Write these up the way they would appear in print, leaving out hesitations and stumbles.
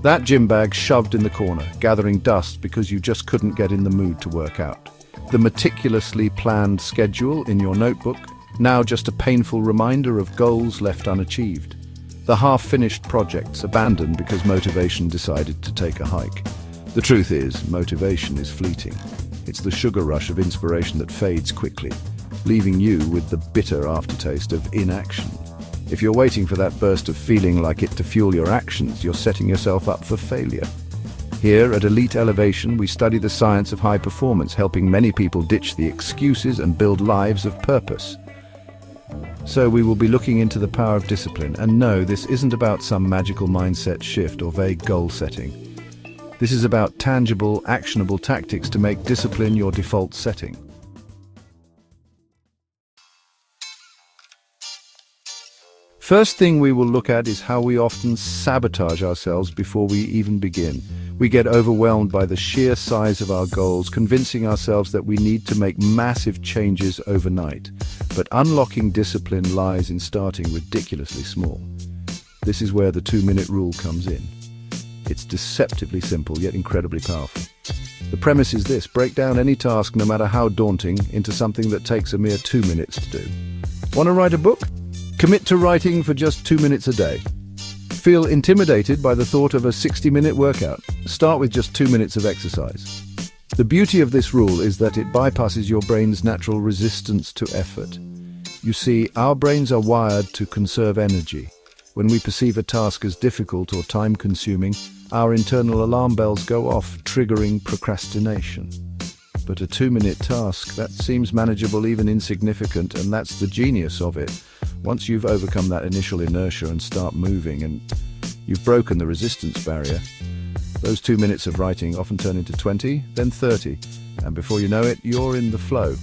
That gym bag shoved in the corner, gathering dust because you just couldn't get in the mood to work out. The meticulously planned schedule in your notebook, now just a painful reminder of goals left unachieved. The half-finished projects abandoned because motivation decided to take a hike. The truth is, motivation is fleeting. It's the sugar rush of inspiration that fades quickly, leaving you with the bitter aftertaste of inaction. If you're waiting for that burst of feeling like it to fuel your actions, you're setting yourself up for failure. Here at Elite Elevation, we study the science of high performance, helping many people ditch the excuses and build lives of purpose. So we will be looking into the power of discipline, and no, this isn't about some magical mindset shift or vague goal setting. This is about tangible, actionable tactics to make discipline your default setting. First thing we will look at is how we often sabotage ourselves before we even begin. We get overwhelmed by the sheer size of our goals, convincing ourselves that we need to make massive changes overnight. But unlocking discipline lies in starting ridiculously small. This is where the 2-minute rule comes in. It's deceptively simple, yet incredibly powerful. The premise is this: break down any task, no matter how daunting, into something that takes a mere 2 minutes to do. Want to write a book? Commit to writing for just 2 minutes a day. Feel intimidated by the thought of a 60-minute workout? Start with just 2 minutes of exercise. The beauty of this rule is that it bypasses your brain's natural resistance to effort. You see, our brains are wired to conserve energy. When we perceive a task as difficult or time-consuming, our internal alarm bells go off, triggering procrastination. But a 2-minute task, that seems manageable, even insignificant, and that's the genius of it. Once you've overcome that initial inertia and start moving, and you've broken the resistance barrier, those 2 minutes of writing often turn into 20, then 30, and before you know it, you're in the flow.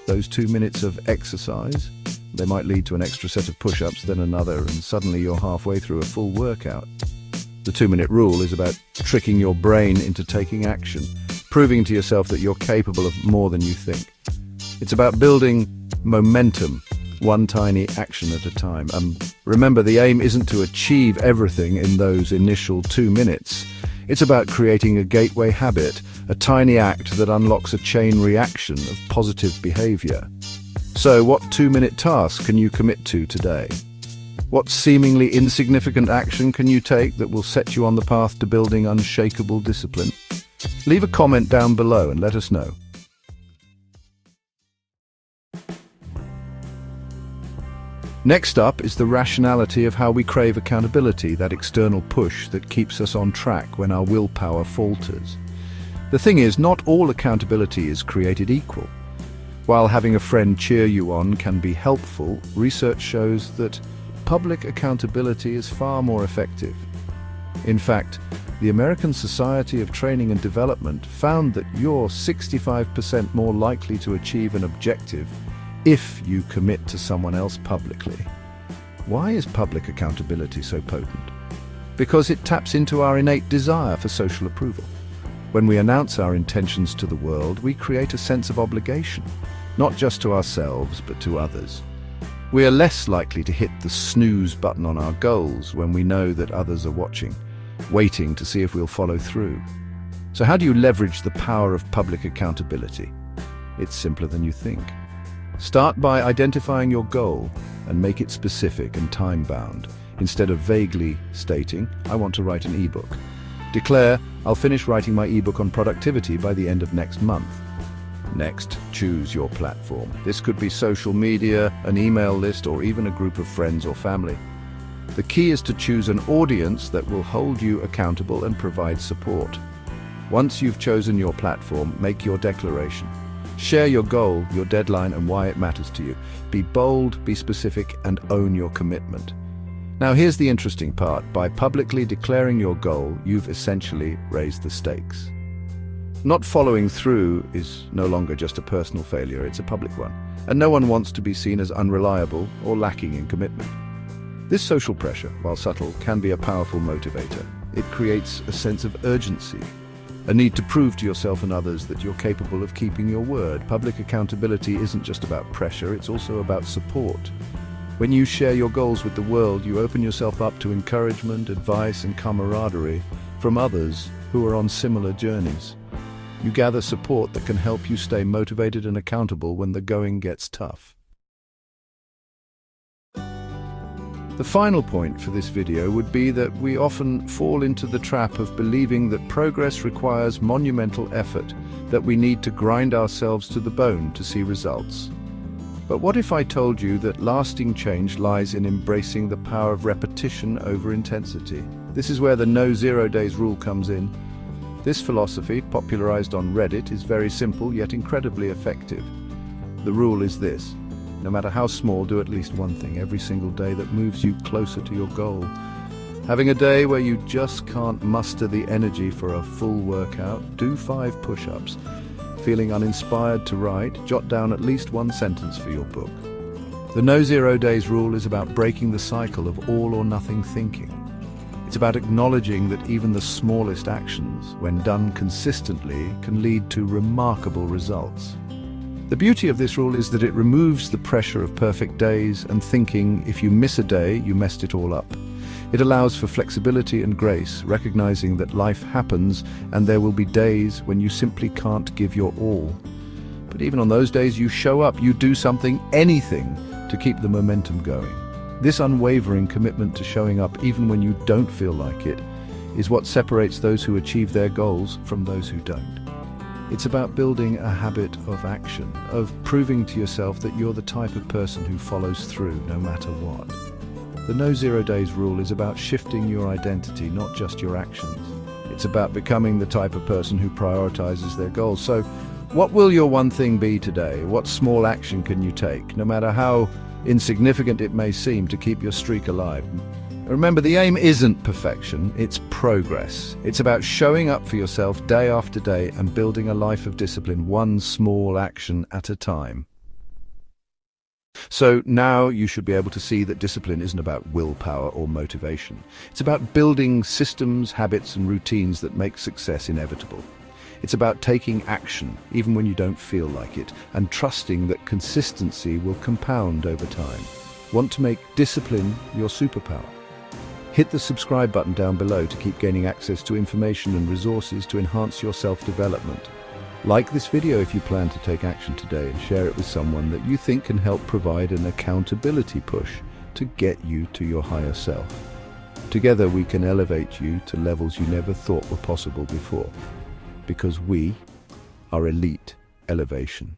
Those 2 minutes of exercise, they might lead to an extra set of push-ups, then another, and suddenly you're halfway through a full workout. The 2-minute rule is about tricking your brain into taking action, proving to yourself that you're capable of more than you think. It's about building momentum, one tiny action at a time. Remember, the aim isn't to achieve everything in those initial 2 minutes. It's about creating a gateway habit, a tiny act that unlocks a chain reaction of positive behavior. So, what 2-minute task can you commit to today? What seemingly insignificant action can you take that will set you on the path to building unshakable discipline? Leave a comment down below and let us know. Next up is the rationality of how we crave accountability, that external push that keeps us on track when our willpower falters. The thing is, not all accountability is created equal. While having a friend cheer you on can be helpful, research shows that public accountability is far more effective. In fact, the American Society of Training and Development found that you're 65% more likely to achieve an objective if you commit to someone else publicly. Why is public accountability so potent? Because it taps into our innate desire for social approval. When we announce our intentions to the world, we create a sense of obligation, not just to ourselves, but to others. We are less likely to hit the snooze button on our goals when we know that others are watching, waiting to see if we'll follow through. So how do you leverage the power of public accountability? It's simpler than you think. Start by identifying your goal and make it specific and time-bound. Instead of vaguely stating, "I want to write an ebook," declare, "I'll finish writing my ebook on productivity by the end of next month." Next, choose your platform. This could be social media, an email list, or even a group of friends or family. The key is to choose an audience that will hold you accountable and provide support. Once you've chosen your platform, make your declaration. Share your goal, your deadline, and why it matters to you. Be bold, be specific, and own your commitment. Now here's the interesting part. By publicly declaring your goal, you've essentially raised the stakes. Not following through is no longer just a personal failure, it's a public one. And no one wants to be seen as unreliable or lacking in commitment. This social pressure, while subtle, can be a powerful motivator. It creates a sense of urgency, a need to prove to yourself and others that you're capable of keeping your word. Public accountability isn't just about pressure, it's also about support. When you share your goals with the world, you open yourself up to encouragement, advice, and camaraderie, from others who are on similar journeys. You gather support that can help you stay motivated and accountable when the going gets tough. The final point for this video would be that we often fall into the trap of believing that progress requires monumental effort, that we need to grind ourselves to the bone to see results. But what if I told you that lasting change lies in embracing the power of repetition over intensity? This is where the no 0 days rule comes in. This philosophy, popularized on Reddit, is very simple yet incredibly effective. The rule is this: no matter how small, do at least one thing every single day that moves you closer to your goal. Having a day where you just can't muster the energy for a full workout, do 5 push-ups. Feeling uninspired to write, jot down at least 1 sentence for your book. The no 0 days rule is about breaking the cycle of all or nothing thinking. It's about acknowledging that even the smallest actions, when done consistently, can lead to remarkable results. The beauty of this rule is that it removes the pressure of perfect days and thinking if you miss a day, you messed it all up. It allows for flexibility and grace, recognizing that life happens and there will be days when you simply can't give your all. But even on those days, you show up, you do something, anything, to keep the momentum going. This unwavering commitment to showing up even when you don't feel like it is what separates those who achieve their goals from those who don't. It's about building a habit of action, of proving to yourself that you're the type of person who follows through no matter what. The no 0 days rule is about shifting your identity, not just your actions. It's about becoming the type of person who prioritizes their goals. So, what will your one thing be today? What small action can you take, no matter how insignificant it may seem, to keep your streak alive? Remember, the aim isn't perfection, it's progress. It's about showing up for yourself day after day and building a life of discipline, one small action at a time. So now you should be able to see that discipline isn't about willpower or motivation. It's about building systems, habits, and routines that make success inevitable. It's about taking action, even when you don't feel like it, and trusting that consistency will compound over time. Want to make discipline your superpower? Hit the subscribe button down below to keep gaining access to information and resources to enhance your self-development. Like this video if you plan to take action today, and share it with someone that you think can help provide an accountability push to get you to your higher self. Together we can elevate you to levels you never thought were possible before, because we are Elite Elevation.